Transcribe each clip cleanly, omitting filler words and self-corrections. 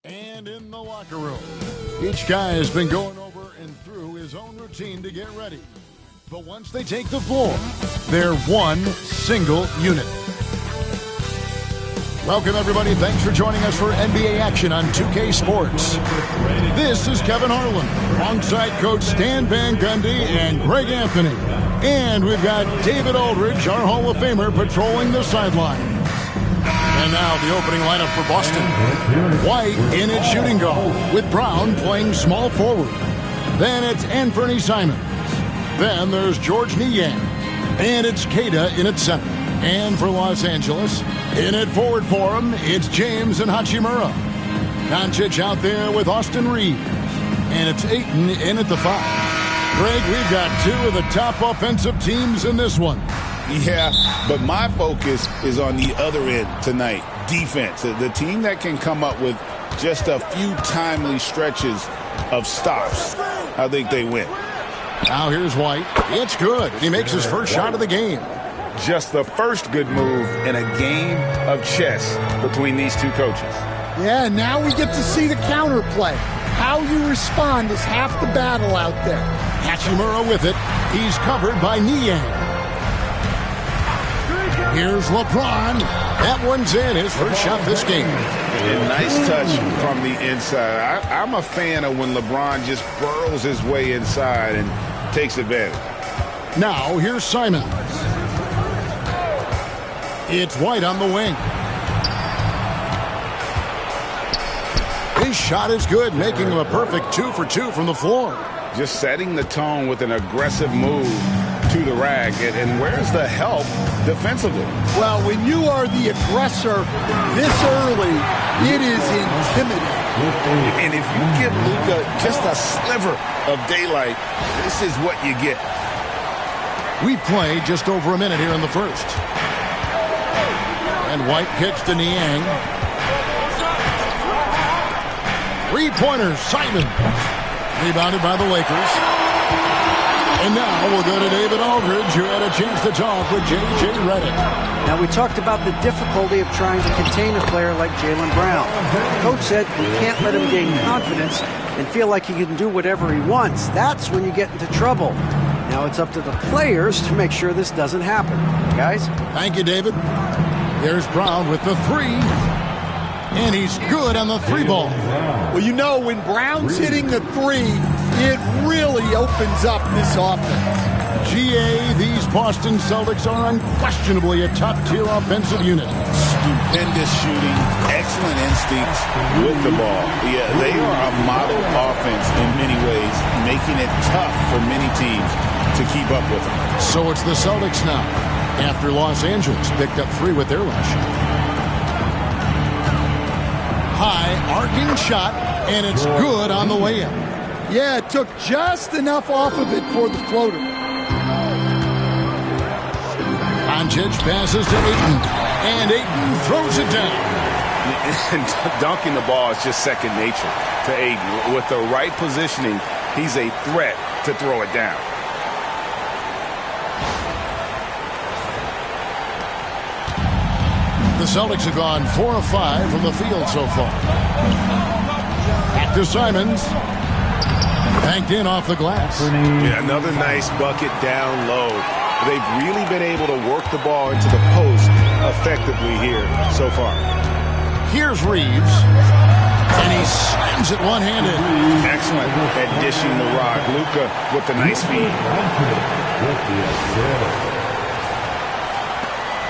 And in the locker room, each guy has been going over and through his own routine to get ready. But once they take the floor, they're one single unit. Welcome, everybody. Thanks for joining us for NBA action on 2K Sports. This is Kevin Harlan, alongside Coach Stan Van Gundy and Greg Anthony. And we've got David Aldridge, our Hall of Famer, patrolling the sidelines. And now the opening lineup for Boston. White in at shooting guard, with Brown playing small forward. Then it's Anthony Simons. Then there's George Niang. And it's Keita in at center. And for Los Angeles, in at forward for him, it's James and Hachimura. Doncic out there with Austin Reeves. And it's Ayton in at the 5. Greg, we've got two of the top offensive teams in this one. Yeah, but my focus is on the other end tonight, defense. The team that can come up with just a few timely stretches of stops, I think they win. Now here's White. It's good. He makes his first shot of the game. Just the first good move in a game of chess between these two coaches. Yeah, now we get to see the counterplay. How you respond is half the battle out there. Hachimura with it. He's covered by Niang. Here's LeBron. That one's in. His first shot this game. And nice touch from the inside. I'm a fan of when LeBron just burrows his way inside and takes advantage. Now here's Simons. It's White on the wing. His shot is good, making him a perfect 2 for 2 from the floor. Just setting the tone with an aggressive move to the rack. And where's the help defensively? Well, when you are the aggressor this early, it is intimidating. And if you give Luka just a sliver of daylight, this is what you get. We've played just over a minute here in the first. And White kicks to Niang. Three-pointer, Simon. Rebounded by the Lakers. And now we'll go to David Aldridge, who had a chance to talk with J.J. Redick. Now, we talked about the difficulty of trying to contain a player like Jaylen Brown. Coach said we can't let him gain confidence and feel like he can do whatever he wants. That's when you get into trouble. Now it's up to the players to make sure this doesn't happen. Guys? Thank you, David. There's Brown with the 3. And he's good on the 3 ball. Well, you know, when Brown's hitting the 3, it really opens up this offense. GA, these Boston Celtics are unquestionably a top-tier offensive unit. Stupendous shooting, excellent instincts with the ball. Yeah, they are a model offense in many ways, making it tough for many teams to keep up with them. So it's the Celtics now, after Los Angeles picked up 3 with their last shot. High, arcing shot, and it's good on the way in. Yeah, it took just enough off of it for the floater. Doncic passes to Ayton, and Ayton throws it down. And dunking the ball is just second nature to Ayton. With the right positioning, he's a threat to throw it down. The Celtics have gone 4 of 5 from the field so far. Back to Simons. Banked in off the glass. Yeah, another nice bucket down low. They've really been able to work the ball into the post effectively here so far. Here's Reeves. And he slams it one-handed. Excellent at dishing the rock. Luka with the nice feed.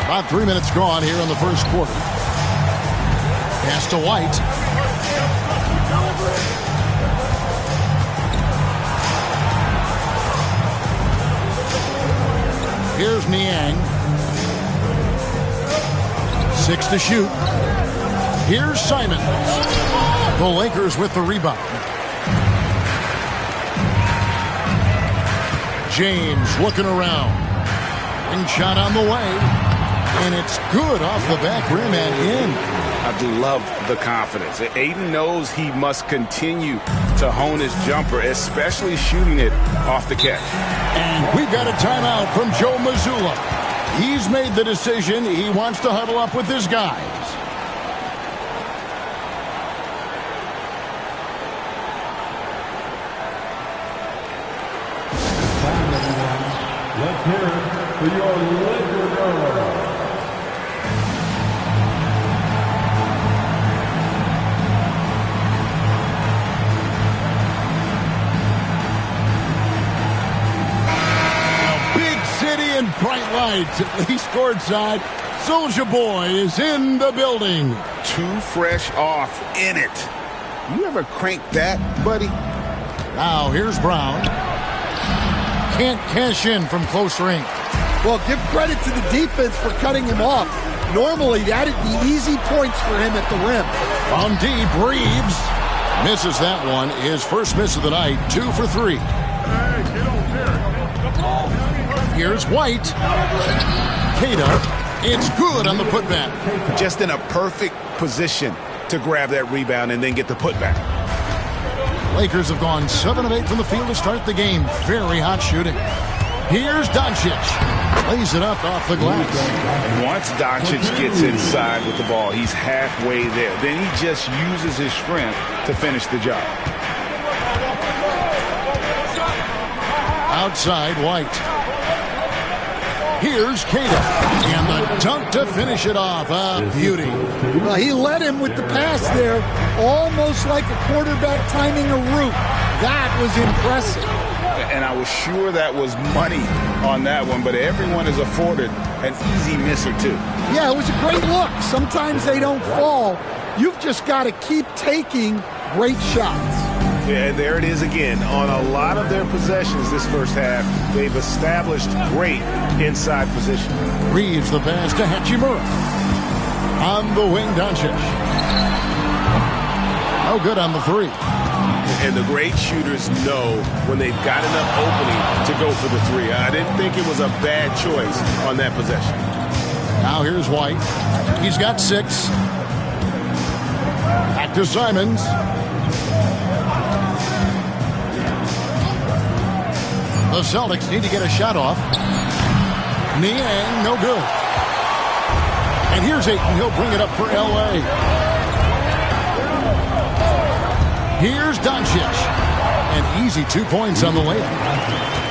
About 3 minutes gone here in the first quarter. Pass to White. Here's Niang. 6 to shoot. Here's Simons. The Lakers with the rebound. James looking around. And shot on the way. And it's good off the back rim and in. I do love the confidence. Ayton knows he must continue to hone his jumper, especially shooting it off the catch. And we've got a timeout from Joe Mazzulla. He's made the decision. He wants to huddle up with his guys. Let's hear it for your Laker girl. And bright lights, at least courtside. Soulja Boy is in the building. Too fresh off in it. You ever crank that, buddy? Now here's Brown. Can't cash in from close range. Well, give credit to the defense for cutting him off. Normally, that'd be easy points for him at the rim. On deep, Reeves misses that one. His first miss of the night, 2 for 3. Here's White. Cada. It's good on the putback. Just in a perfect position to grab that rebound and then get the putback. Lakers have gone 7 of 8 from the field to start the game. Very hot shooting. Here's Doncic. Lays it up off the glass. Once Doncic gets inside with the ball, he's halfway there. Then he just uses his strength to finish the job. Outside, White. Here's Cada, and the dunk to finish it off. Beauty. Well, he led him with the pass there, almost like a quarterback timing a route. That was impressive. And I was sure that was money on that one, but everyone is afforded an easy miss or two. Yeah, it was a great look. Sometimes they don't fall. You've just got to keep taking great shots. Yeah, there it is again. On a lot of their possessions this first half, they've established great inside position. Reeves the pass to Hachimura. On the wing, Doncic. Oh, good on the three. And the great shooters know when they've got enough opening to go for the three. I didn't think it was a bad choice on that possession. Now here's White. He's got 6. Back to Simons. The Celtics need to get a shot off. Niang, no good. And here's Ayton. He'll bring it up for L.A. Here's Doncic. An easy 2 points on the layup.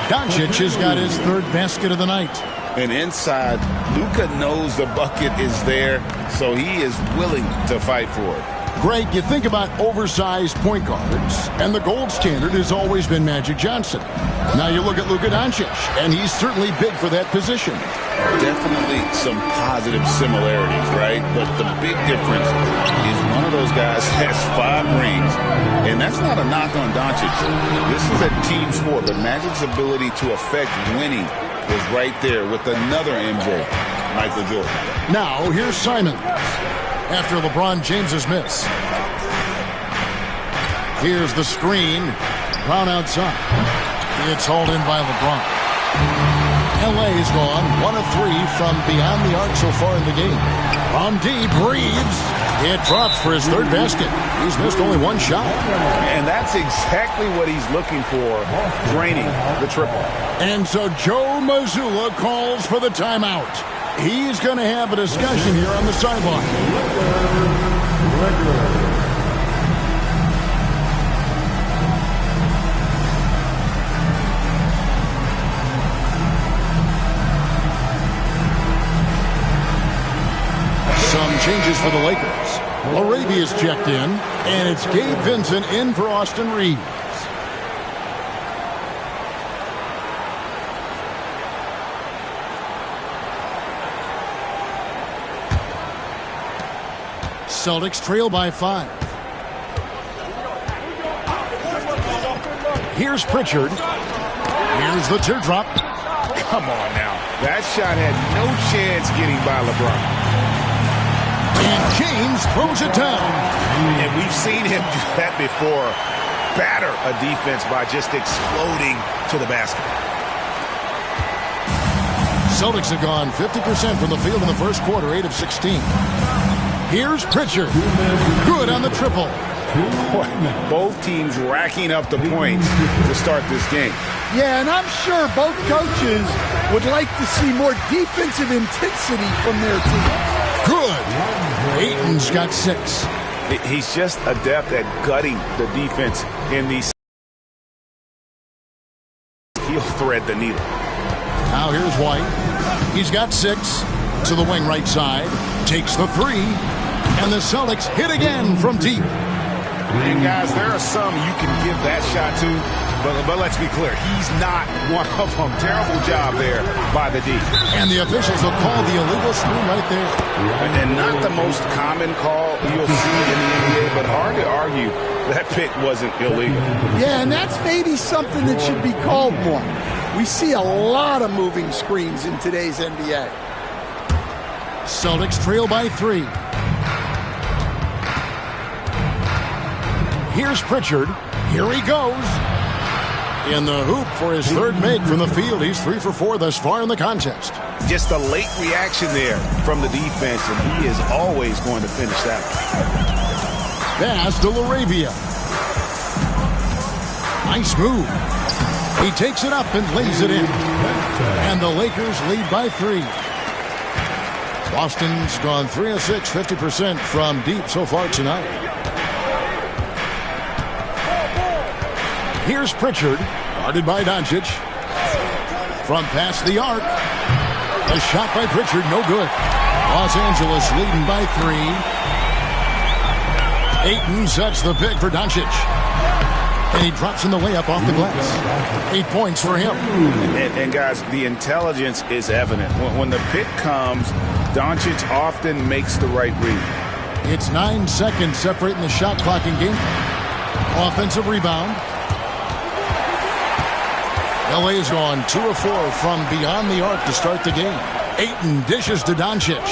Doncic has got his 3rd basket of the night. And inside, Luka knows the bucket is there, so he is willing to fight for it. Greg, you think about oversized point guards, and the gold standard has always been Magic Johnson. Now you look at Luka Doncic, and he's certainly big for that position. Definitely some positive similarities, right? But the big difference is one of those guys has 5 rings, and that's not a knock on Doncic. This is a team sport, but Magic's ability to affect winning is right there with another MJ, Michael Jordan. Now here's Simons. After LeBron James's miss. Here's the screen. Brown outside. It's hauled in by LeBron. L.A. is gone 1 of 3 from beyond the arc so far in the game. From deep, Reeves. It drops for his 3rd basket. He's missed only 1 shot. And that's exactly what he's looking for, draining the triple. And so Joe Mazzulla calls for the timeout. He's going to have a discussion here on the sideline. Some changes for the Lakers. Larabia's checked in, and it's Gabe Vincent in for Austin Reeves. Celtics trail by 5. Here's Pritchard. Here's the teardrop. Come on now. That shot had no chance getting by LeBron. And James throws it down. And we've seen him do that before. Batter a defense by just exploding to the basket. Celtics have gone 50% from the field in the first quarter, 8 of 16. Here's Pritchard. Good on the triple. Both teams racking up the points to start this game. Yeah, and I'm sure both coaches would like to see more defensive intensity from their team. Good. Ayton's got 6. He's just adept at gutting the defense in these. He'll thread the needle. Now Now here's White. He's got 6 to the wing right side. Takes the 3. And the Celtics hit again from deep. And guys, there are some you can give that shot to, but let's be clear, he's not one of them. Terrible job there by the D. And the officials will call the illegal screen right there. And not the most common call you'll see in the NBA, but hard to argue that pick wasn't illegal. Yeah, and that's maybe something that should be called more. We see a lot of moving screens in today's NBA. Celtics trail by 3. Here's Pritchard. Here he goes. In the hoop for his 3rd make from the field. He's 3 for 4 thus far in the contest. Just a late reaction there from the defense, and he is always going to finish that one. Pass to LaRavia. Nice move. He takes it up and lays it in. And the Lakers lead by 3. Boston's gone 3 of 6, 50% from deep so far tonight. Here's Pritchard, guarded by Doncic. From past the arc. A shot by Pritchard, no good. Los Angeles leading by 3. Ayton sets the pick for Doncic. And he drops in the layup off the glass. 8 points for him. And guys, the intelligence is evident. When the pick comes, Doncic often makes the right read. It's 9 seconds separating the shot clock and game. Offensive rebound. LA has gone 2 of 4 from beyond the arc to start the game. Ayton dishes to Doncic.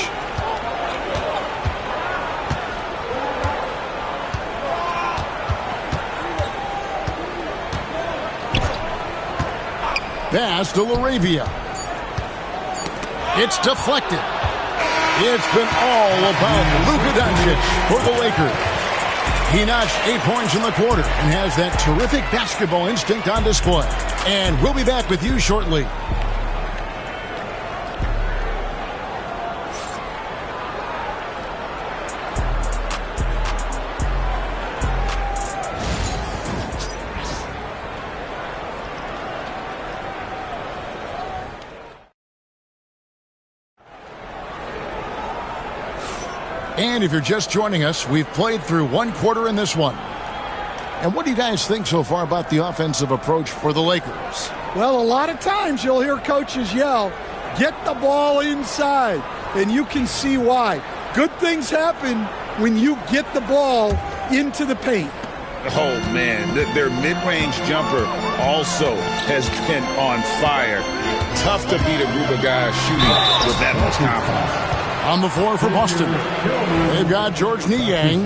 Pass to LaRavia. It's deflected. It's been all about Luka Doncic for the Lakers. He notched 8 points in the quarter and has that terrific basketball instinct on display. And we'll be back with you shortly. And if you're just joining us, we've played through 1 quarter in this one. And what do you guys think so far about the offensive approach for the Lakers? Well, a lot of times you'll hear coaches yell, get the ball inside, and you can see why. Good things happen when you get the ball into the paint. Oh, man, their mid-range jumper also has been on fire. Tough to beat a group of guys shooting with that much confidence. On the floor for Boston, they've got George Niang,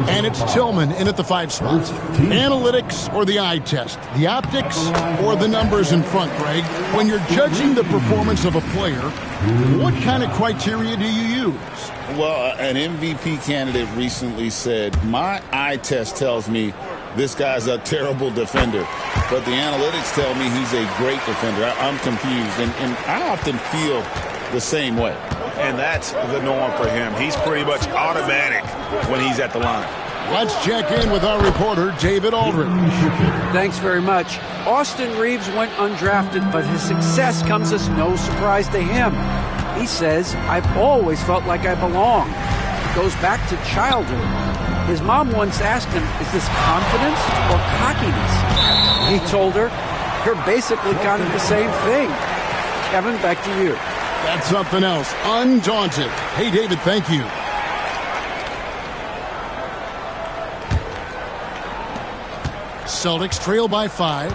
and it's Tillman in at the 5 spot. Analytics or the eye test? The optics or the numbers in front, Greg? When you're judging the performance of a player, what kind of criteria do you use? Well, an MVP candidate recently said, my eye test tells me this guy's a terrible defender, but the analytics tell me he's a great defender. I'm confused, and I often feel the same way. And that's the norm for him. He's pretty much automatic when he's at the line. Let's check in with our reporter, David Aldridge. Thanks very much. Austin Reeves went undrafted, but his success comes as no surprise to him. He says, I've always felt like I belong. It goes back to childhood. His mom once asked him, is this confidence or cockiness? He told her, you're basically kind of the same thing. Kevin, back to you. That's something else. Undaunted. Hey, David, thank you. Celtics trail by 5.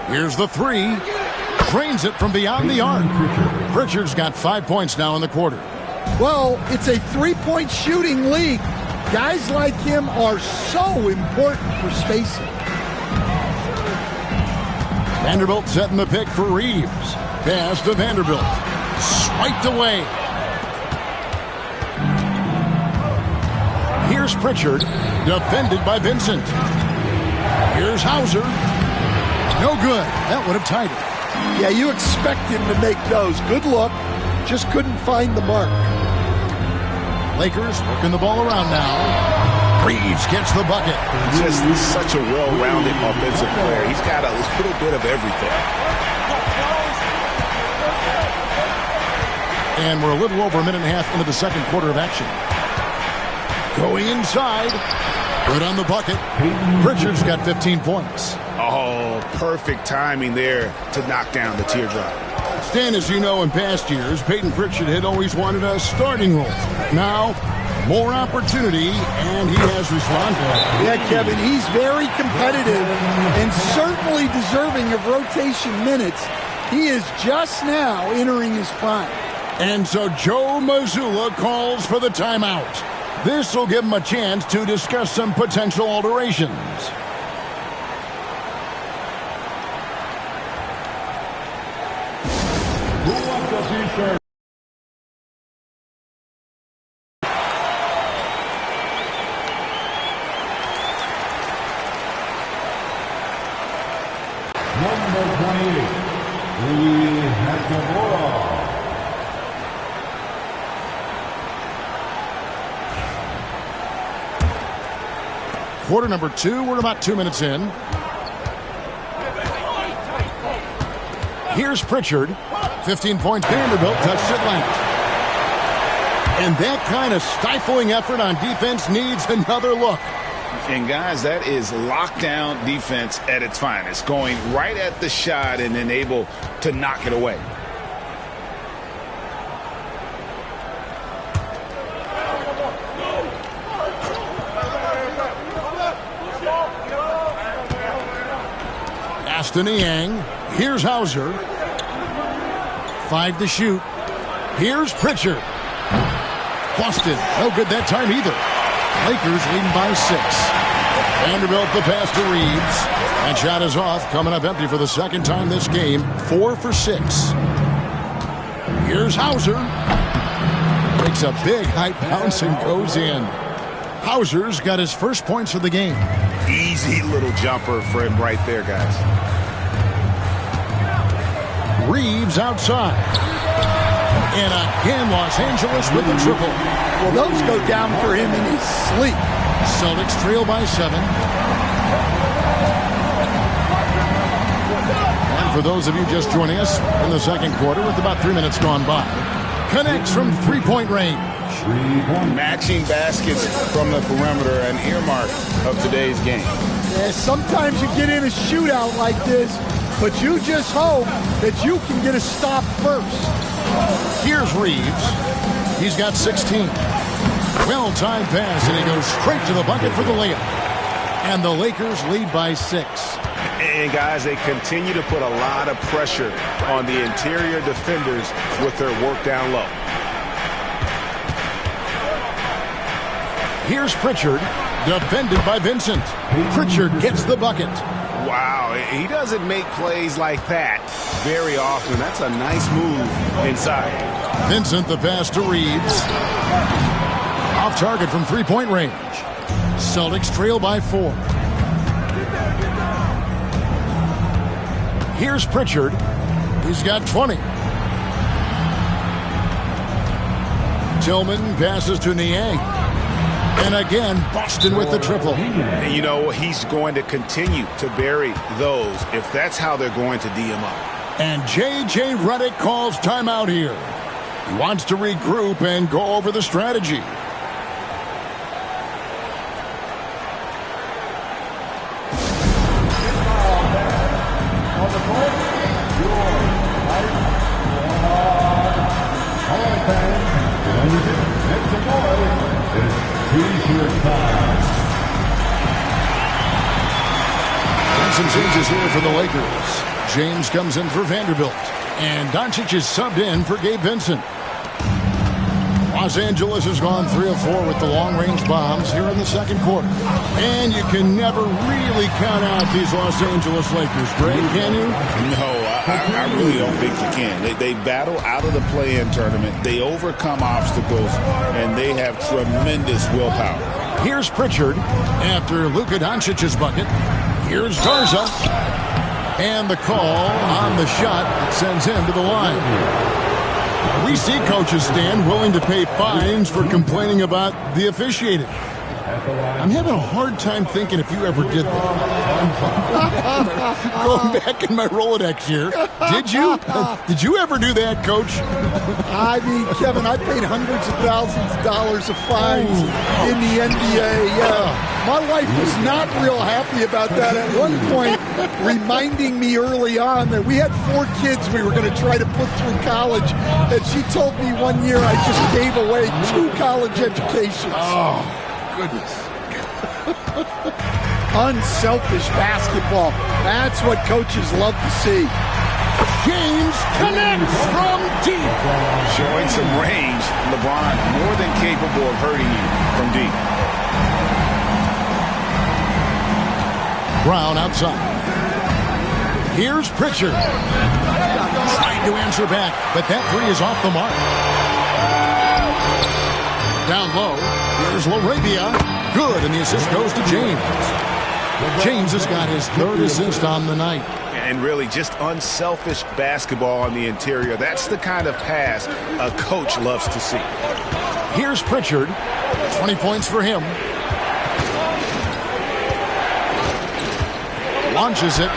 Here's the 3. Drains it from beyond the arc. Pritchard's got 5 points now in the quarter. Well, it's a 3-point shooting league. Guys like him are so important for spacing. Vanderbilt setting the pick for Reeves. Pass to Vanderbilt. Swiped away. Here's Pritchard. Defended by Vincent. Here's Hauser. No good. That would have tied it. Yeah, you expect him to make those. Good look. Just couldn't find the mark. Lakers working the ball around now. Reeves gets the bucket. Just such a well-rounded offensive player. He's got a little bit of everything. And we're a little over a minute and a half into the second quarter of action. Going inside. Good on the bucket. Pritchard's got 15 points. Oh, perfect timing there to knock down the teardrop. Stan, as you know, in past years, Peyton Pritchard had always wanted a starting role. Now, more opportunity, and he has responded. Yeah, Kevin, he's very competitive and certainly deserving of rotation minutes. He is just now entering his prime. And so Joe Mazzulla calls for the timeout. This will give him a chance to discuss some potential alterations. Who wants a t-shirt? Number 28, Lee Nakamura. Quarter number 2, we're about 2 minutes in. Here's Pritchard. 15 points. Vanderbilt touched it last. And that kind of stifling effort on defense needs another look. And guys, that is lockdown defense at its finest. Going right at the shot and then able to knock it away. Aston Yang. Here's Hauser. 5 to shoot. Here's Pritchard. Busted. No good that time either. Lakers leading by 6. Vanderbilt the pass to Reeves. That shot is off. Coming up empty for the second time this game. 4 for 6. Here's Hauser. Takes a big high bounce and goes in. Hauser's got his first points of the game. Easy little jumper for him right there, guys. Reeves outside. And again, Los Angeles with the triple. Well, those go down for him in his sleep. Celtics trail by 7. And for those of you just joining us in the second quarter with about 3 minutes gone by, connects from three-point range. Matching baskets from the perimeter, an earmark of today's game. Yeah, sometimes you get in a shootout like this, but you just hope that you can get a stop first. Here's Reeves. He's got 16. Well-timed pass, and he goes straight to the bucket for the layup. And the Lakers lead by 6. And guys, they continue to put a lot of pressure on the interior defenders with their work down low. Here's Pritchard, defended by Vincent. Pritchard gets the bucket. Wow, he doesn't make plays like that very often. That's a nice move inside. Vincent the pass to Reeves. Off target from three-point range. Celtics trail by 4. Here's Pritchard. He's got 20. Tillman passes to Niang. And again, Boston with the triple. And you know, he's going to continue to bury those if that's how they're going to D him up. And J.J. Redick calls timeout here. He wants to regroup and go over the strategy. Some changes here for the Lakers. James comes in for Vanderbilt. And Doncic is subbed in for Gabe Vincent. Los Angeles has gone 3 of 4 with the long-range bombs here in the second quarter. And you can never really count out these Los Angeles Lakers, Greg, can you? No, I really don't think you can. They battle out of the play-in tournament. They overcome obstacles, and they have tremendous willpower. Here's Pritchard after Luka Doncic's bucket. Here's Garza. And the call on the shot that sends him to the line. We see coaches stand willing to pay fines for complaining about the officiating. I'm having a hard time thinking if you ever did that. Going back in my Rolodex here. Did you? Did you ever do that, Coach? I mean, Kevin, I paid hundreds of thousands of dollars of fines in the NBA. My wife was not real happy about that at one point, reminding me early on that we had 4 kids we were going to try to put through college, and she told me one year I just gave away 2 college educations. Oh, goodness. Unselfish basketball. That's what coaches love to see. James connects from deep. Showing some range, LeBron more than capable of hurting you from deep. Brown outside. Here's Pritchard. Trying to answer back, but that 3 is off the mark. Down low, here's LaRavia. Good, and the assist goes to James. James has got his 3rd assist on the night. And really just unselfish basketball on the interior. That's the kind of pass a coach loves to see. Here's Pritchard. 20 points for him. Launches it.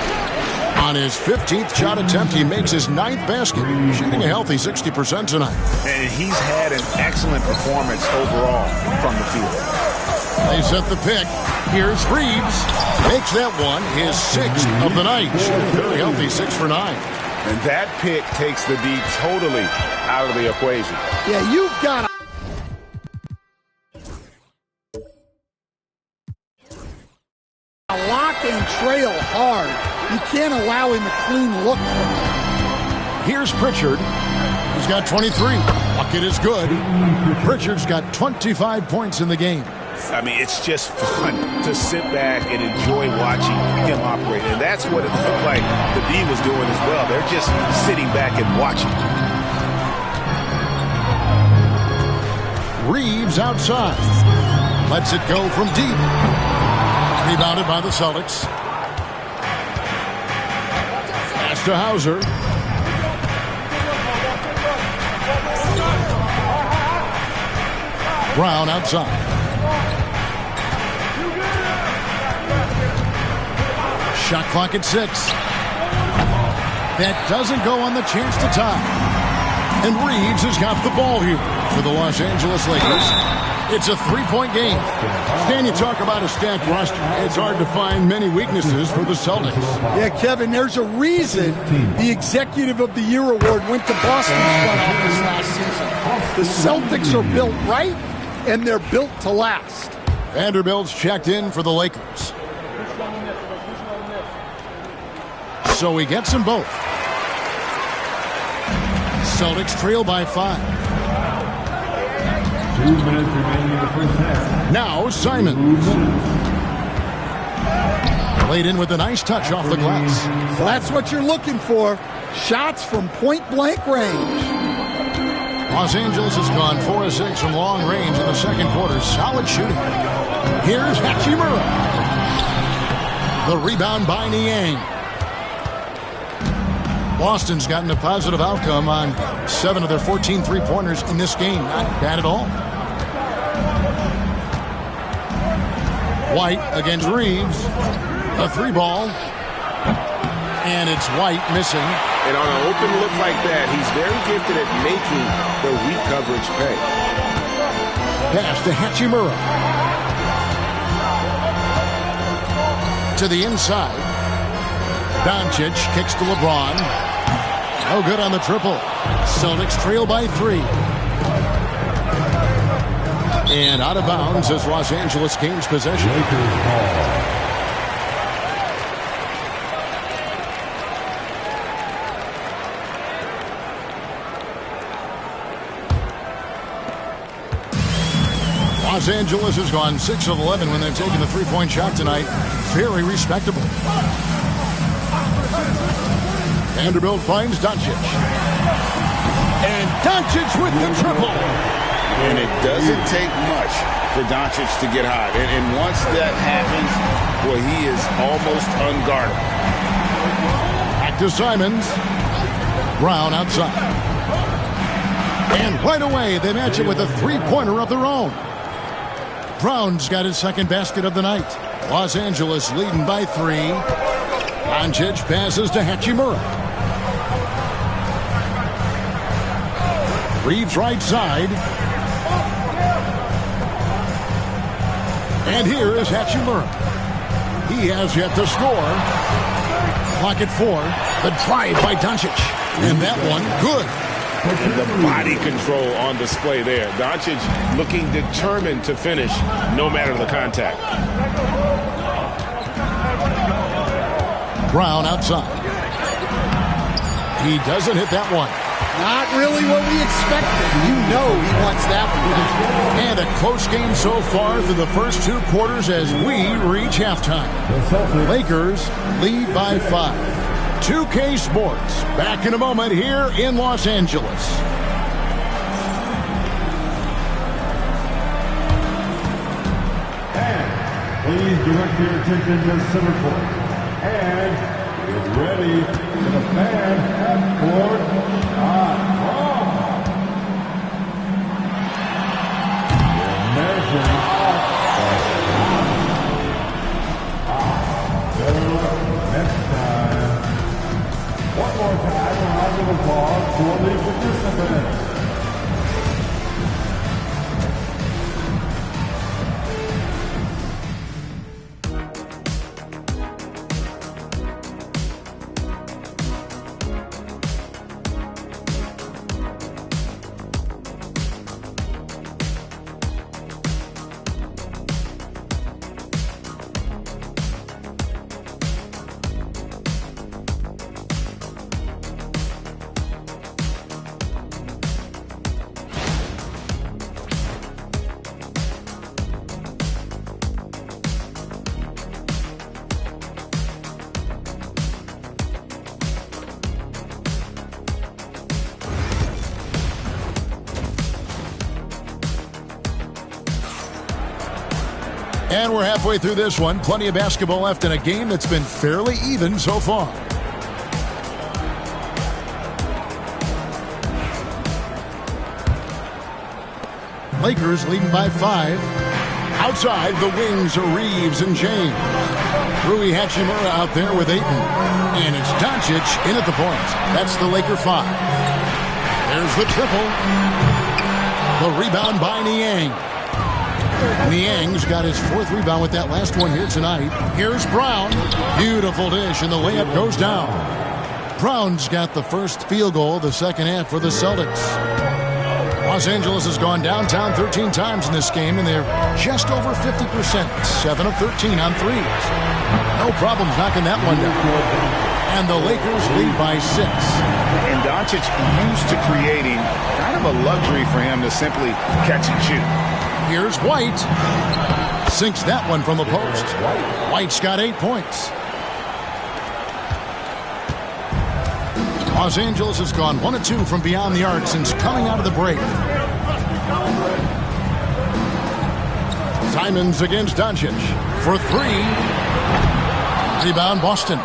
On his 15th shot attempt, he makes his 9th basket, shooting a healthy 60% tonight. And he's had an excellent performance overall from the field. They set the pick. Here's Reeves. Makes that one his 6th of the night. Shooting very healthy, 6 for 9. And that pick takes the D totally out of the equation. Yeah, you've got to lock and trail hard. You can't allow him a clean look. Here's Pritchard. He's got 23. Bucket is good. Pritchard's got 25 points in the game. I mean, it's just fun to sit back and enjoy watching him operate. And that's what it looked like the D was doing as well. They're just sitting back and watching. Reeves outside. Lets it go from deep. Rebounded by the Celtics. Pass to Hauser. Brown outside. Shot clock at 6. That doesn't go on the chance to tie. And Reeves has got the ball here for the Los Angeles Lakers. It's a 3-point game. Stan, you talk about a stacked roster. It's hard to find many weaknesses for the Celtics. Yeah, Kevin, there's a reason the Executive of the Year award went to Boston's front office last season. The Celtics are built right, and they're built to last. Vanderbilt's checked in for the Lakers. So he gets them both. Celtics trail by 5. 2 minutes remaining in the first half. Now Simons. Laid in with a nice touch off the glass. So that's what you're looking for. Shots from point-blank range. Los Angeles has gone 4 of 6 from long range in the second quarter. Solid shooting. Here's Hachimura. The rebound by Niang. Boston's gotten a positive outcome on 7 of their 14 three-pointers in this game. Not bad at all. White against Reeves. A 3-ball. And it's White missing. And on an open look like that, he's very gifted at making the weak coverage pay. Pass to Hachimura. To the inside. Doncic kicks to LeBron. No good on the triple. Celtics trail by 3. And out of bounds as Los Angeles gains possession. Los Angeles has gone 6 of 11 when they've taken the 3-point shot tonight. Very respectable. Vanderbilt finds Doncic. And Doncic with the triple. And it doesn't take much for Doncic to get hot. And once that happens, well, he is almost unguardable. Back to Simons. Brown outside. And right away, they match it with a 3-pointer of their own. Brown's got his second basket of the night. Los Angeles leading by 3. Doncic passes to Hachimura. Reeves right side. And here is Hachimura. He has yet to score. Clock at 4. The drive by Doncic. And that one, good. And the body control on display there. Doncic looking determined to finish no matter the contact. Brown outside. He doesn't hit that one. Not really what we expected. You know he wants that one. And a close game so far through the first 2 quarters as we reach halftime. Lakers lead by 5. 2K Sports, back in a moment here in Los Angeles. And please direct your attention to center court. And get ready for the fan half-court measuring up. Better luck next time. One more time, a round of applause for the participants. And we're halfway through this one. Plenty of basketball left in a game that's been fairly even so far. Lakers leading by 5. Outside, the wings are Reeves and James. Rui Hachimura out there with Ayton. And it's Doncic in at the point. That's the Laker 5. There's the triple. The rebound by Niang. Niang's got his 4th rebound with that last one here tonight. Here's Brown. Beautiful dish, and the layup goes down. Brown's got the first field goal of the second half for the Celtics. Los Angeles has gone downtown 13 times in this game, and they're just over 50%. 7 of 13 on threes. No problems knocking that one down. And the Lakers lead by 6. And Doncic used to creating kind of a luxury for him to simply catch and shoot. Here's White. Sinks that one from the post. White's got 8 points. Los Angeles has gone 1 of 2 from beyond the arc since coming out of the break. Simons against Doncic for 3. Rebound Boston.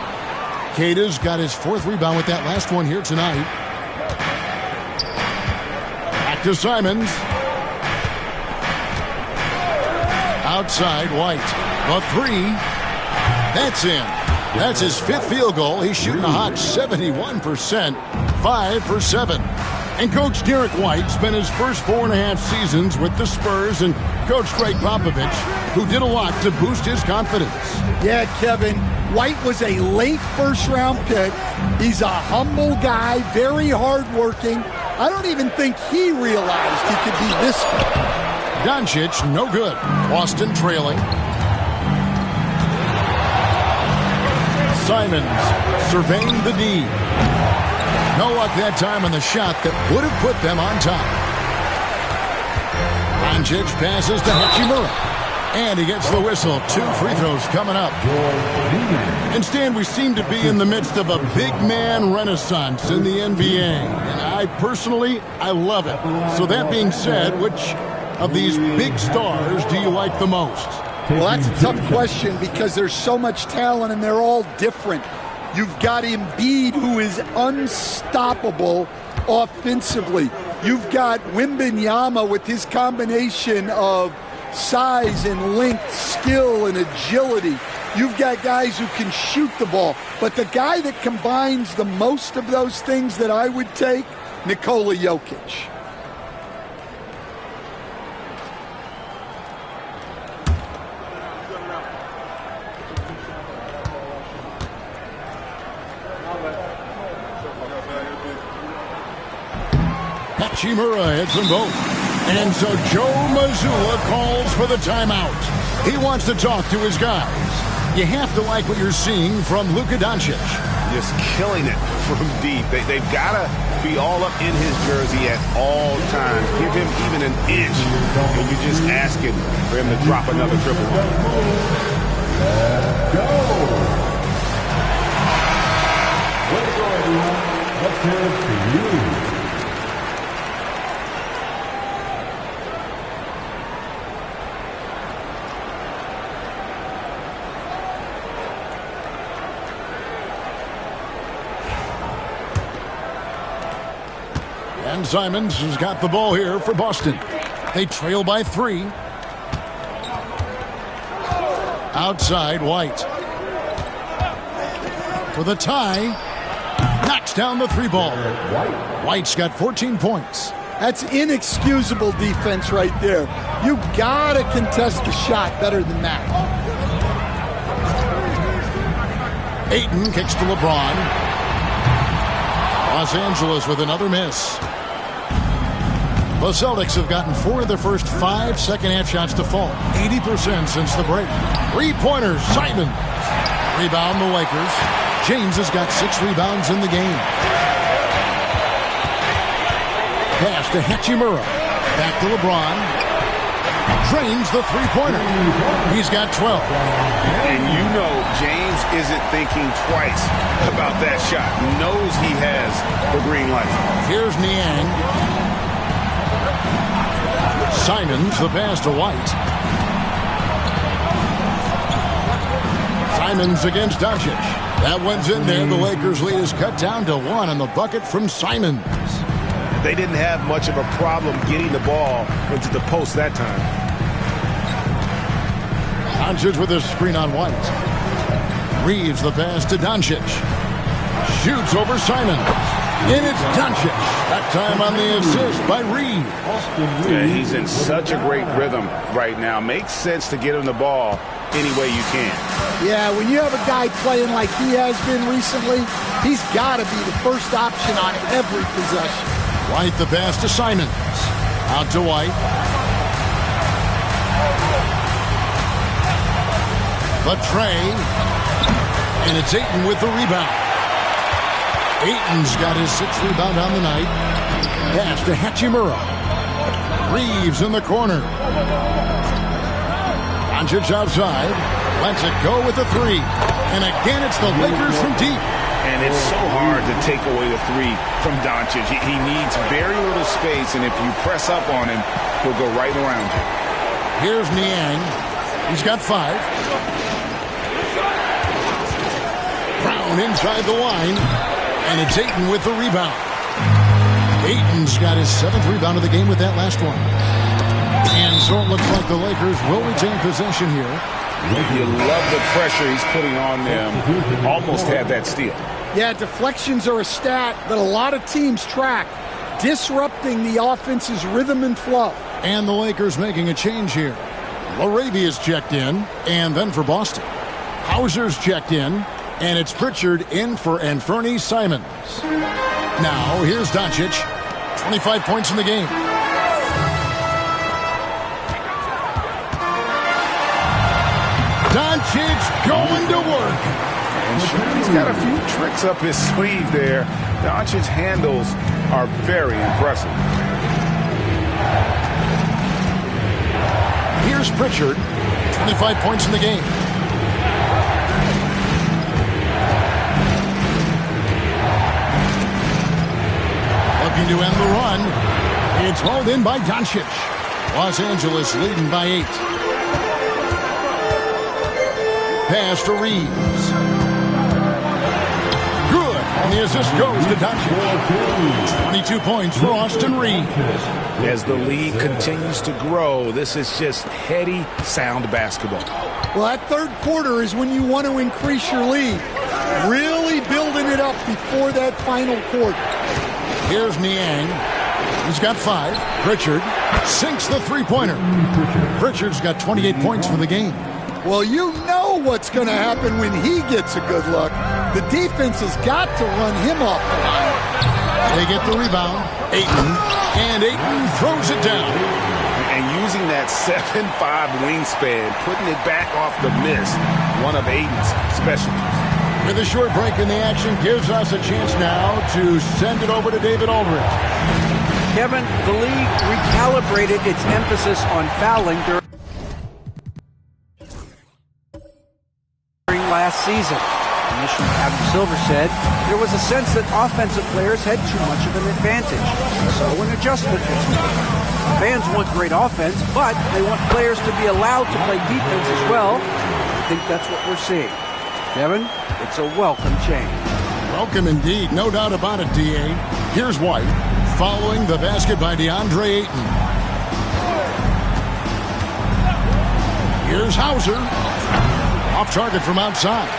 Keita's got his 4th rebound with that last one here tonight. Back to Simons. Outside White. The 3. That's in. That's his 5th field goal. He's shooting a hot 71%. 5 for 7. And Coach Derek White spent his first 4.5 seasons with the Spurs and Coach Greg Popovich, who did a lot to boost his confidence. Yeah, Kevin, White was a late first-round pick. He's a humble guy, very hardworking. I don't even think he realized he could be this good. Doncic, no good. Boston trailing. Simons surveying the D. No luck that time on the shot that would have put them on top. Doncic passes to Hachimura. And he gets the whistle. 2 free throws coming up. And Stan, we seem to be in the midst of a big man renaissance in the NBA. And I love it. So that being said, which of these big stars do you like the most? Well, that's a tough question because there's so much talent and they're all different. You've got Embiid, who is unstoppable offensively. You've got Wembanyama with his combination of size and length, skill and agility. You've got guys who can shoot the ball. But the guy that combines the most of those things that I would take, Nikola Jokic. Hachimura hits them both. And so Joe Mazzulla calls for the timeout. He wants to talk to his guys. You have to like what you're seeing from Luka Doncic. Just killing it from deep. They've got to be all up in his jersey at all times. Give him even an inch, and you're just asking for him to drop another triple. Let's go. Let's hear it for you. And Simons has got the ball here for Boston. They trail by 3. Outside, White. For the tie. Knocks down the 3-ball. White's got 14 points. That's inexcusable defense right there. You gotta contest the shot better than that. Ayton kicks to LeBron. Los Angeles with another miss. The Celtics have gotten 4 of their first 5 second-half shots to fall. 80% since the break. 3-pointers, Simon. Rebound the Lakers. James has got 6 rebounds in the game. Pass to Hachimura. Back to LeBron. Drains the 3-pointer. He's got 12. And you know James isn't thinking twice about that shot. He knows he has the green light. Here's Niang. Simons, the pass to White. Simons against Doncic. That one's in there. The Lakers' lead is cut down to 1 on the bucket from Simons. They didn't have much of a problem getting the ball into the post that time. Doncic with a screen on White. Reeves the pass to Doncic. Shoots over Simons. And it's Doncic. That time on the assist by Reeves. Yeah, he's in such a great rhythm right now. Makes sense to get him the ball any way you can. Yeah, when you have a guy playing like he has been recently, he's got to be the first option on every possession. White the pass to Simons. Out to White. The tray. And it's Ayton with the rebound. Ayton's got his 6th rebound on the night. Pass to Hachimura. Reeves in the corner. Doncic outside. Lets it go with the 3. And again, it's the Lakers from deep. And it's so hard to take away the 3 from Doncic. He needs very little space, and if you press up on him, he'll go right around you. Here's Niang. He's got 5. Brown inside the line. And it's Ayton with the rebound. Ayton's got his 7th rebound of the game with that last one. And so it looks like the Lakers will retain possession here. You love the pressure he's putting on them. Almost had that steal. Yeah, deflections are a stat that a lot of teams track, disrupting the offense's rhythm and flow. And the Lakers making a change here. Laravia's checked in, and then for Boston. Hauser's checked in. And it's Pritchard in for Anthony Simons. Now, here's Doncic. 25 points in the game. Doncic going to work. And he's got a few tricks up his sleeve there. Doncic's handles are very impressive. Here's Pritchard. 25 points in the game. Looking to end the run. It's hauled in by Doncic. Los Angeles leading by 8. Pass to Reeves. Good. And the assist goes to Doncic. 22 points for Austin Reeves. As the lead continues to grow, this is just heady, sound basketball. Well, that third quarter is when you want to increase your lead. Really building it up before that final quarter. Here's Niang. He's got 5. Pritchard sinks the three-pointer. Pritchard's got 28 points for the game. Well, you know what's going to happen when he gets a good look. The defense has got to run him off the line. They get the rebound. Ayton. And Ayton throws it down. And using that 7'5" wingspan, putting it back off the miss, one of Ayton's specialties. With a short break in the action, gives us a chance now to send it over to David Aldridge. Kevin, the league recalibrated its emphasis on fouling during last season. Commissioner Adam Silver said there was a sense that offensive players had too much of an advantage, so an adjustment was made. Fans want great offense, but they want players to be allowed to play defense as well. I think that's what we're seeing. Kevin, it's a welcome change. Welcome indeed, no doubt about it, D.A. Here's White, following the basket by DeAndre Ayton. Here's Hauser, off target from outside.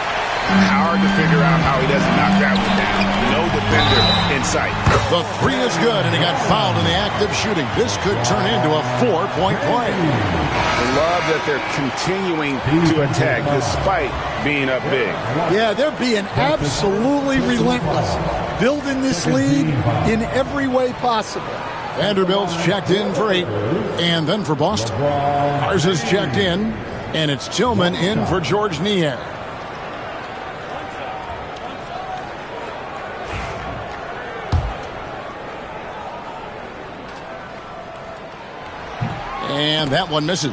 Hard to figure out how he doesn't knock that one down. No defender in sight. The three is good, and he got fouled in the act of shooting. This could turn into a 4-point play. I love that they're continuing to attack despite being up big. Yeah, they're being absolutely relentless, building this lead in every way possible. Vanderbilt's checked in for 8, and then for Boston. Ours is checked in, and it's Tillman in for George Niang. And that one misses.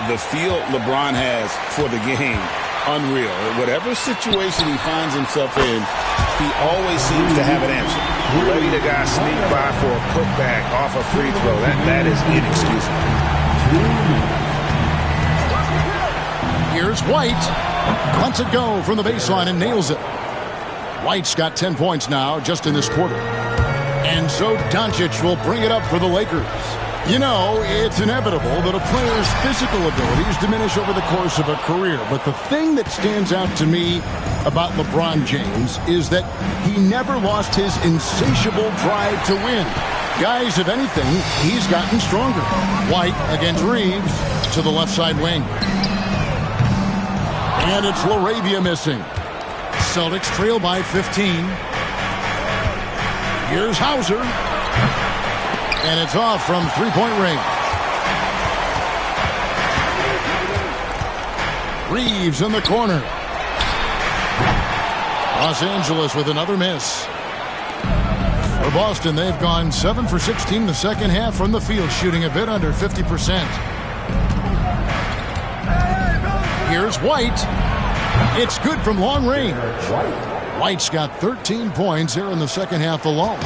The feel LeBron has for the game, unreal. Whatever situation he finds himself in, he always seems to have an answer. Letting the guy sneak by for a putback off a free throw, that is inexcusable. Here's White. Lets it go from the baseline and nails it. White's got 10 points now just in this quarter. And so Doncic will bring it up for the Lakers. You know, it's inevitable that a player's physical abilities diminish over the course of a career. But the thing that stands out to me about LeBron James is that he never lost his insatiable drive to win. Guys, if anything, he's gotten stronger. White against Reeves to the left side wing. And it's LaRavia missing. Celtics trail by 15. Here's Hauser. And it's off from three-point range. Reeves in the corner. Los Angeles with another miss. For Boston, they've gone 7 for 16 the second half from the field, shooting a bit under 50%. Here's White. It's good from long range. White's got 13 points here in the second half alone.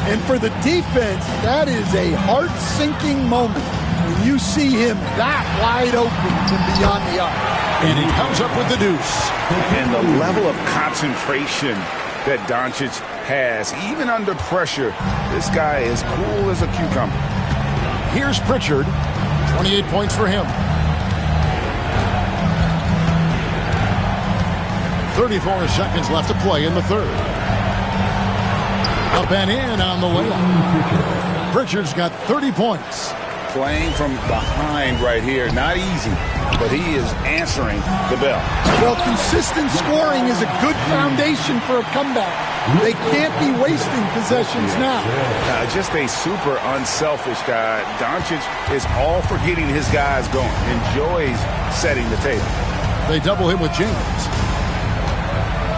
And for the defense, that is a heart-sinking moment when you see him that wide open from beyond the arc. And he comes up with the deuce. And the level of concentration that Doncic has, even under pressure, this guy is cool as a cucumber. Here's Pritchard, 28 points for him. 34 seconds left to play in the third. Up and in on the layup. Pritchard's got 30 points. Playing from behind right here, not easy, but he is answering the bell. Well, consistent scoring is a good foundation for a comeback. They can't be wasting possessions now. Just a super unselfish guy. Doncic is all for getting his guys going. Enjoys setting the table. They double him with James.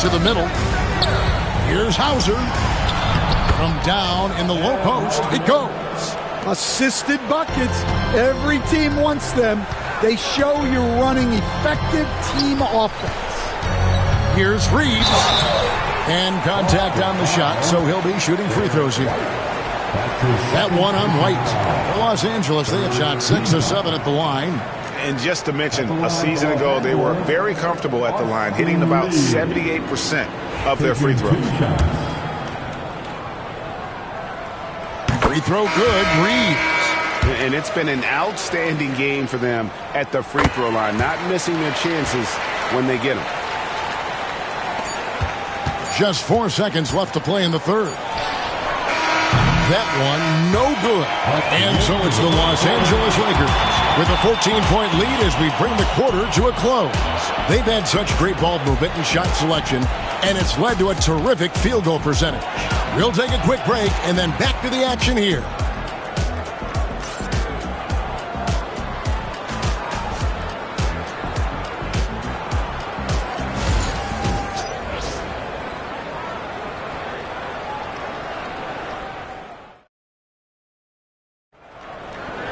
To the middle. Here's Hauser. From down in the low post, it goes. Assisted buckets. Every team wants them. They show you're running effective team offense. Here's Reeves. And contact on the shot, so he'll be shooting free throws here. That one on White. For Los Angeles, they have shot 6 of 7 at the line. And just to mention, a season ago, they were very comfortable at the line, hitting about 78% of their free throws. Free throw good. Reeves. And it's been an outstanding game for them at the free throw line, not missing their chances when they get them. Just 4 seconds left to play in the third. That one, no good. And so it's the Los Angeles Lakers with a 14-point lead as we bring the quarter to a close. They've had such great ball movement and shot selection, and it's led to a terrific field goal percentage. We'll take a quick break and then back to the action here.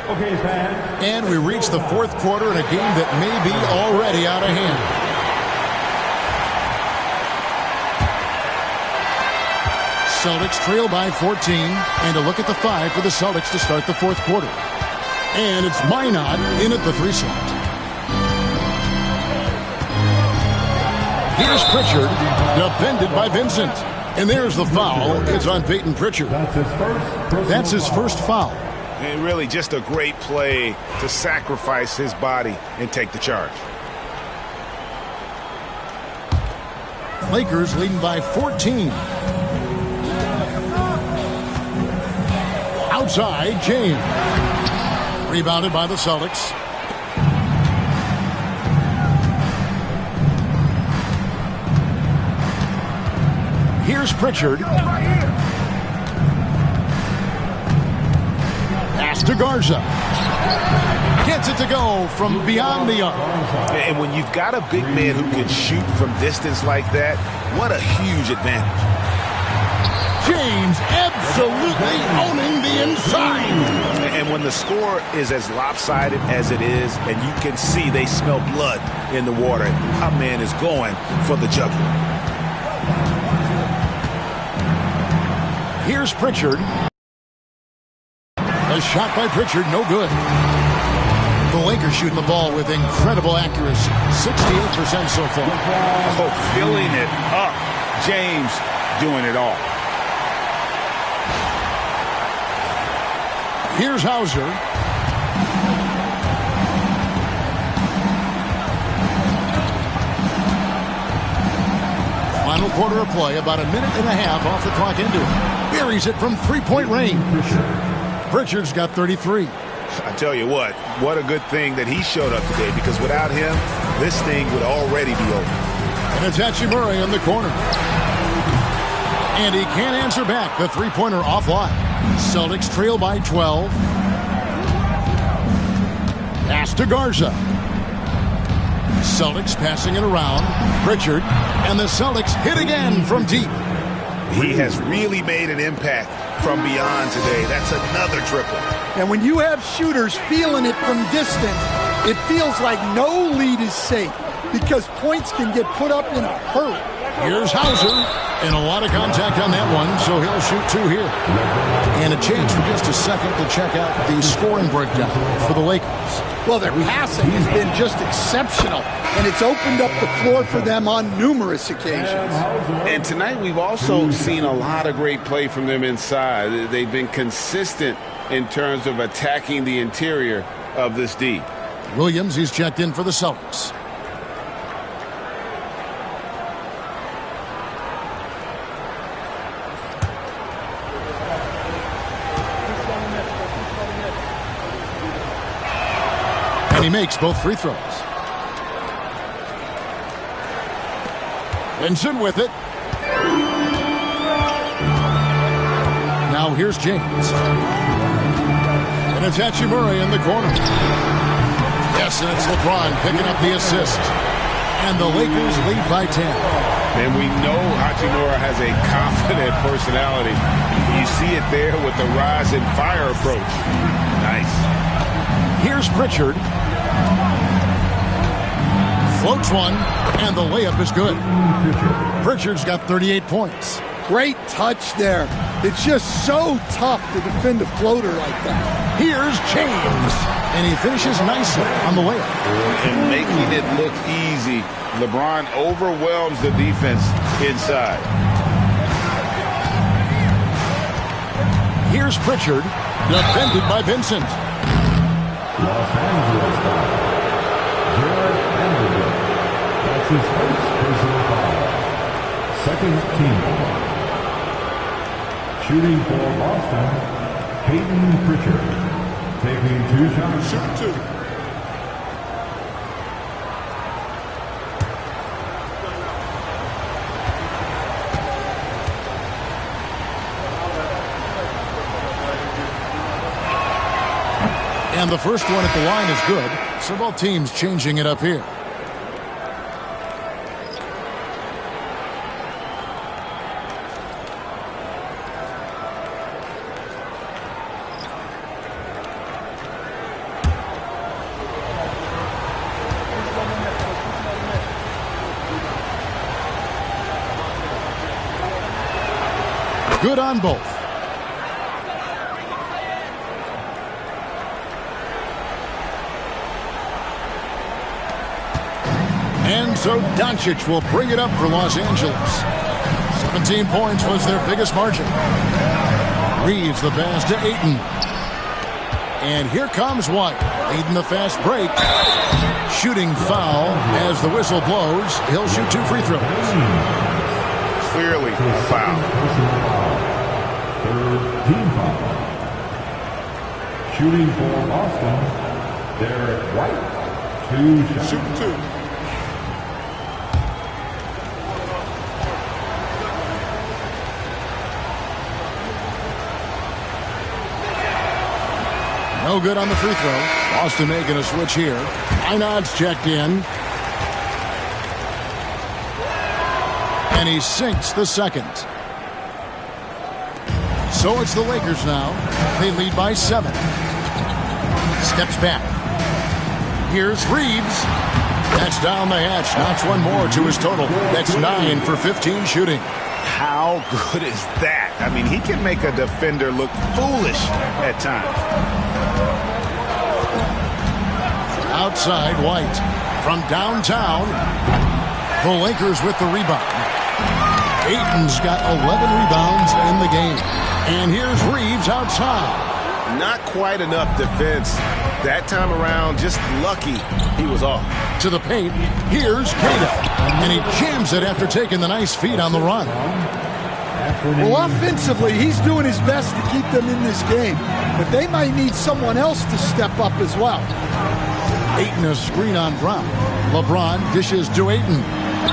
Okay, fans. And we reach the fourth quarter in a game that may be already out of hand. Celtics trail by 14, and a look at the 5 for the Celtics to start the fourth quarter. And it's Minot in at the 3 slot. Here's Pritchard, defended by Vincent. And there's the foul. It's on Peyton Pritchard. That's his first foul. And really just a great play to sacrifice his body and take the charge. Lakers leading by 14. Outside, James. Rebounded by the Celtics. Here's Pritchard. Pass to Garza. Gets it to go from beyond the arc. And when you've got a big man who can shoot from distance like that, what a huge advantage. James absolutely owning the inside. And when the score is as lopsided as it is, and you can see they smell blood in the water, our man is going for the jugular. Here's Pritchard. A shot by Pritchard, no good. The Lakers shooting the ball with incredible accuracy. 68% so far. Oh, filling it up. James doing it all. Here's Hauser. Final quarter of play, about a minute and a half off the clock into it. Buries it from three-point range. Pritchard's got 33. I tell you what a good thing that he showed up today, because without him, this thing would already be over. And it's Hachimura in the corner. And he can't answer back. The three-pointer offline. Celtics trail by 12. Pass to Garza. Celtics passing it around. Pritchard. And the Celtics hit again from deep. He has really made an impact from beyond today. That's another triple. And when you have shooters feeling it from distance, it feels like no lead is safe because points can get put up in a hurry. Here's Hauser, and a lot of contact on that one, so he'll shoot 2 here. And a chance for just a second to check out the scoring breakdown for the Lakers. Well, their passing has been just exceptional, and it's opened up the floor for them on numerous occasions. And tonight we've also seen a lot of great play from them inside. They've been consistent in terms of attacking the interior of this D. Williams, he's checked in for the Celtics. And he makes both free throws. Vincent with it. Now here's James. And it's Hachimura in the corner. Yes, and it's LeBron picking up the assist. And the Lakers lead by 10. And we know Hachimura has a confident personality. You see it there with the rise and fire approach. Nice. Here's Pritchard. Floats one, and the layup is good. Pritchard's got 38 points. Great touch there. It's just so tough to defend a floater like that. Here's James, and he finishes nicely on the layup. And making it look easy, LeBron overwhelms the defense inside. Here's Pritchard, defended by Vincent. Los Angeles foul. Jared Vanderbilt. That's his first personal foul. Second team foul. Shooting for Boston, Peyton Pritchard. Taking 2 shots. Shoot 2. And the first one at the line is good, so both teams changing it up here. Good on both. And so Doncic will bring it up for Los Angeles. 17 points was their biggest margin. Reeves the pass to Ayton. And here comes White, leading the fast break. Shooting foul as the whistle blows. He'll shoot 2 free throws. Clearly a foul. Third team foul. Shooting for Boston, Derek White. 2 shots. Shoot 2. No good on the free throw. Boston making a switch here. Einad's checked in. And he sinks the second. So it's the Lakers now. They lead by 7. Steps back. Here's Reeves. That's down the hatch. Knocks one more to his total. That's 9 for 15 shooting. How good is that? I mean, he can make a defender look foolish at times. Outside, White. From downtown, the Lakers with the rebound. Ayton's got 11 rebounds in the game. And here's Reeves outside. Not quite enough defense. That time around, just lucky he was off. To the paint, here's Kata. And he jams it after taking the nice feed on the run. Well, offensively, he's doing his best to keep them in this game. But they might need someone else to step up as well. Ayton a screen on Brown. LeBron dishes to Ayton.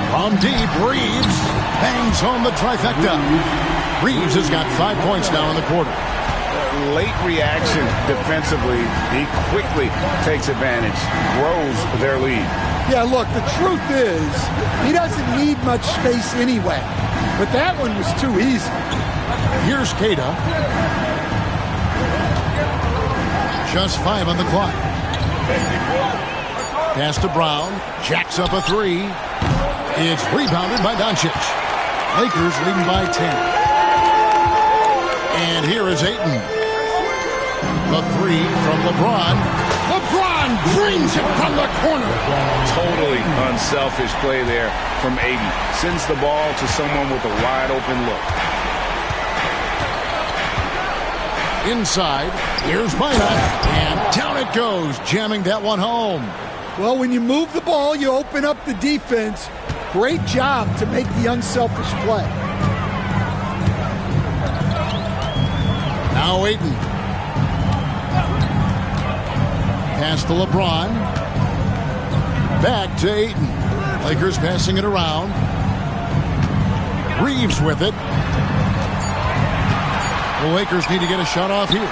From deep, Reeves bangs home the trifecta. Reeves has got 5 points now in the quarter. Late reaction defensively. He quickly takes advantage, grows their lead. Yeah, look, the truth is, he doesn't need much space anyway. But that one was too easy. Here's Kata. Just 5 on the clock. Pass to Brown. Jacks up a 3. It's rebounded by Doncic. Lakers leading by 10. And here is Ayton. The 3 from LeBron. LeBron drains it from the corner. Totally unselfish play there from Ayton. Sends the ball to someone with a wide open look. Inside, here's Minot, and down it goes, jamming that one home. Well, when you move the ball, you open up the defense. Great job to make the unselfish play. Now Ayton. Pass to LeBron. Back to Ayton. Lakers passing it around. Reeves with it. The Lakers need to get a shot off here.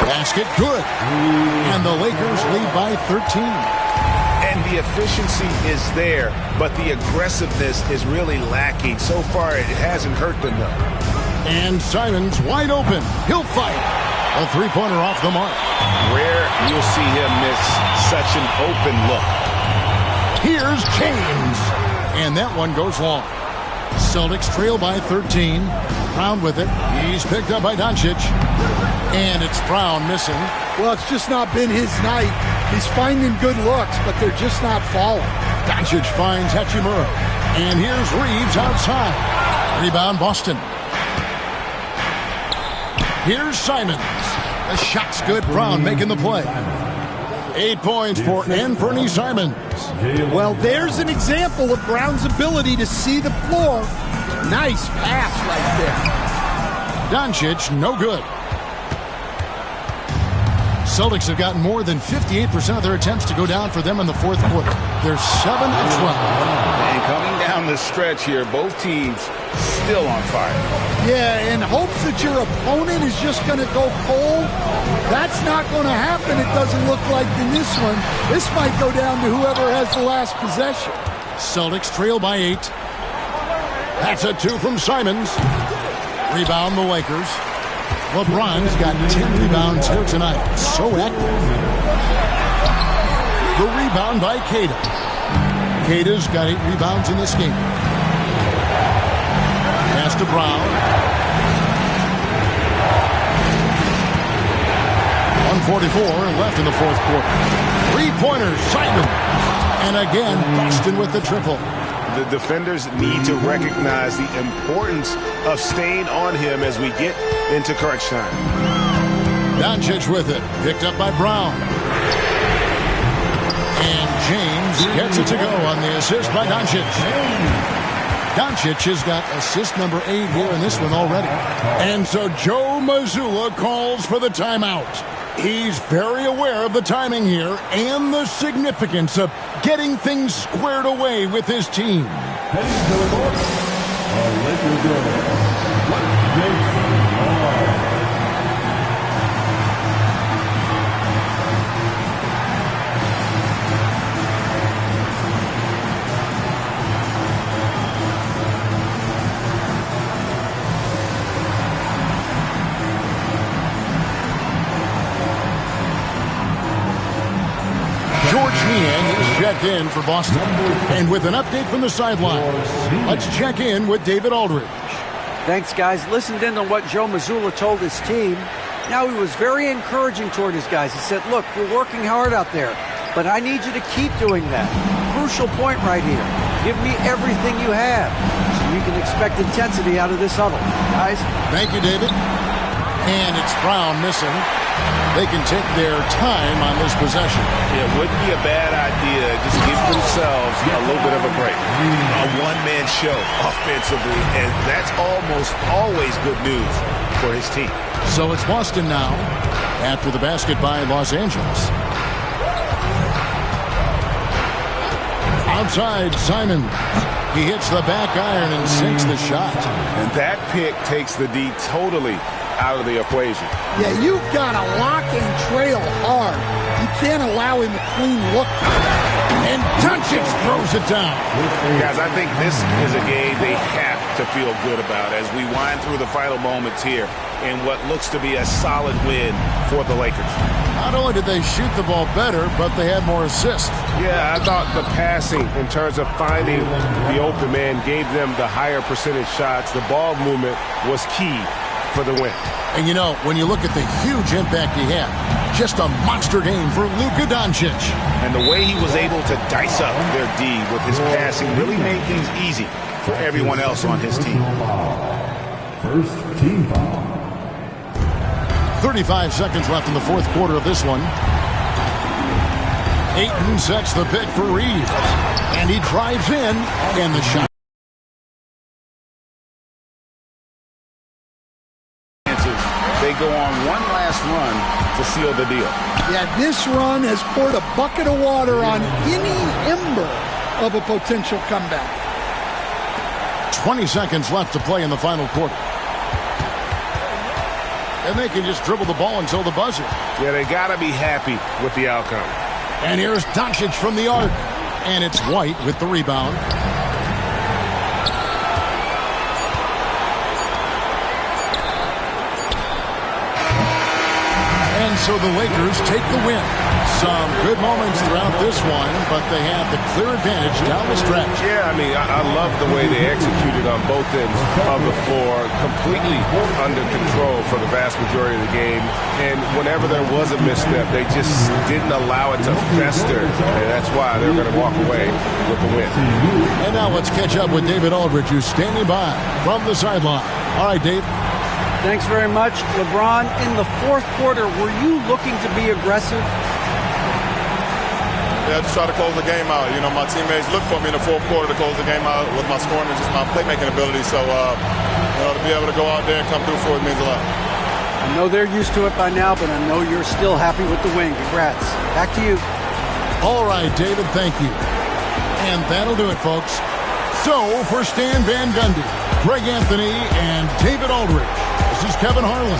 Basket good. And the Lakers lead by 13. And the efficiency is there, but the aggressiveness is really lacking. So far, it hasn't hurt them, though. And Simons wide open. He'll fight. A three-pointer off the mark. Rare you'll see him miss such an open look. Here's James. And that one goes long. Celtics trail by 13. Brown with it. He's picked up by Doncic. And it's Brown missing. Well, it's just not been his night. He's finding good looks, but they're just not falling. Doncic finds Hachimura. And here's Reeves outside. Rebound Boston. Here's Simons. The shot's good. Brown making the play. 8 points for Anthony Simons. Well, there's an example of Brown's ability to see the floor. Nice pass right there. Doncic, no good. Celtics have gotten more than 58% of their attempts to go down for them in the fourth quarter. They're 7 of 12. And coming down the stretch here, both teams still on fire. Yeah, in hopes that your opponent is just going to go cold. That's not going to happen, it doesn't look like in this one. This might go down to whoever has the last possession. Celtics trail by 8. That's a 2 from Simons. Rebound the Lakers. LeBron's got 10 rebounds here tonight. So active. The rebound by Queta. Queta's got 8 rebounds in this game. Pass to Brown. 1:44 left in the fourth quarter. 3-pointers, Simon. And again, Boston with the triple. The defenders need to recognize the importance of staying on him as we get into crunch time. Doncic with it. Picked up by Brown. And James gets it to go on the assist by Doncic. Doncic has got assist number 8 here in this one already. And so Joe Mazzulla calls for the timeout. He's very aware of the timing here and the significance of getting things squared away with his team. Heading to the court, Lakers Jason. George Niang is checked in for Boston. And with an update from the sidelines, let's check in with David Aldridge. Thanks, guys. Listened in on what Joe Mazzulla told his team. Now, he was very encouraging toward his guys. He said, look, you're working hard out there, but I need you to keep doing that. Crucial point right here. Give me everything you have so you can expect intensity out of this huddle. Guys? Thank you, David. And it's Brown missing. They can take their time on this possession. It wouldn't be a bad idea. Just give themselves a little bit of a break. A one-man show offensively, and that's almost always good news for his team. So it's Boston now after the basket by Los Angeles. Outside, Simon. He hits the back iron and sinks the shot. And that pick takes the D totally out of the equation. Yeah, you've got to lock and trail hard. You can't allow him a clean look. And Doncic throws it down. Guys, I think this is a game they have to feel good about as we wind through the final moments here in what looks to be a solid win for the Lakers. Not only did they shoot the ball better, but they had more assists. Yeah, I thought the passing in terms of finding the open man gave them the higher percentage shots. The ball movement was key for the win. And you know, when you look at the huge impact he had, just a monster game for Luka Doncic. And the way he was able to dice up their D with his passing really made things easy for everyone else on his team. First team foul. 35 seconds left in the fourth quarter of this one. Ayton sets the pick for Reeves. And he drives in, and the shot. They go on one last run to seal the deal. Yeah, this run has poured a bucket of water on any ember of a potential comeback. 20 seconds left to play in the final quarter. And they can just dribble the ball until the buzzer. Yeah, they got to be happy with the outcome. And here's Doncic from the arc. And it's White with the rebound. And so the Lakers take the win. Some good moments throughout this one, but they have the clear advantage down the stretch. Yeah, I mean, I love the way they executed on both ends of the floor, completely under control for the vast majority of the game. And whenever there was a misstep, they just didn't allow it to fester. And that's why they're going to walk away with the win. And now let's catch up with David Aldridge, who's standing by from the sideline. All right, Dave. Thanks very much. LeBron, in the fourth quarter, were you looking to be aggressive? Yeah, just try to close the game out. You know, my teammates look for me in the fourth quarter to close the game out with my scoring and just my playmaking ability. So, to be able to go out there and come through for it means a lot. I know they're used to it by now, but I know you're still happy with the win. Congrats. Back to you. All right, David, thank you. And that'll do it, folks. So, for Stan Van Gundy, Greg Anthony, and David Aldridge, this is Kevin Harlan.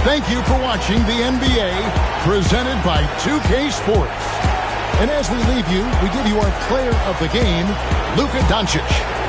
Thank you for watching the NBA presented by 2K Sports. And as we leave you, we give you our player of the game, Luka Doncic.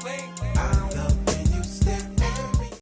clean.